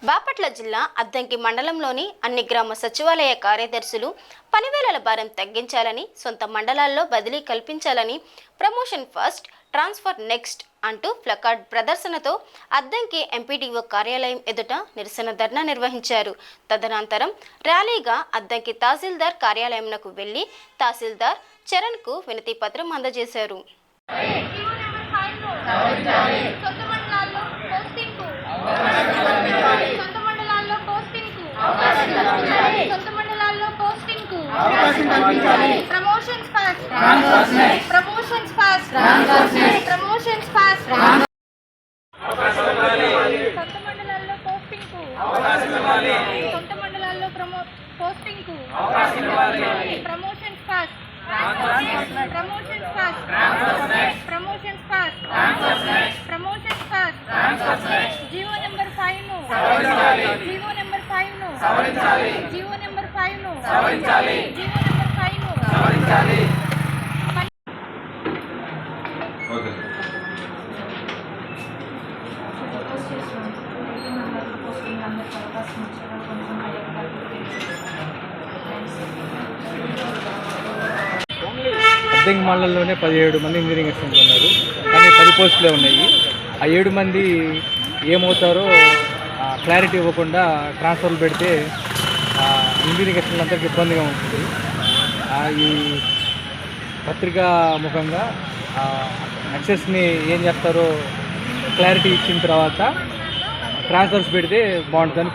బాపట్ల జిల్లా అద్దంకి మండలంలోని అన్ని గ్రామ సచివాలయ కార్యదర్శులు పనివేళల భారం తగ్గించాలని, సొంత మండలాల్లో బదిలీ కల్పించాలని, ప్రమోషన్ ఫస్ట్ ట్రాన్స్ఫర్ నెక్స్ట్ అంటూ ప్లకార్డ్ ప్రదర్శనతో అద్దంకి ఎంపీడీఓ కార్యాలయం ఎదుట నిరసన ధర్నా నిర్వహించారు. తదనంతరం ర్యాలీగా అద్దంకి తహసీల్దార్ కార్యాలయంకు వెళ్లి తహసీల్దార్ చరణ్కు వినతి పత్రం అందజేశారు. Promotions fast promotions fast promotions fast సొంత మండలాల్లో పోస్టింగ్ కు సొంత మండలాల్లో పోస్టింగ్ కు promotions fast promotions fast promotions fast promotions fast GO number 5 ను జీవో నెంబర్ 5 ను జీవో నెంబర్ 5 ను జీవో నెంబర్ 5 ను సవరించాలి. ఓకే అద్దంకి మండలంలోనే 17 మంది ఇంజనీరింగ్ అసిస్టెంట్లు ఉన్నారు, కానీ 10 పోస్టులే ఉన్నాయి. ఆ 7 మంది ఏమవుతారో క్లారిటీ ఇవ్వకుండా ట్రాన్స్ఫర్లు పెడితే ఇంజనీరింగ్ అసిస్టెంట్లు అందరికీ ఇబ్బందిగా ఉంటుంది. ఈ పత్రికా ముఖంగా యాక్సెస్ని ఏం చేస్తారో క్లారిటీ ఇచ్చిన తర్వాత ట్రాన్స్ఫర్స్ పెడితే బాగుంటుందని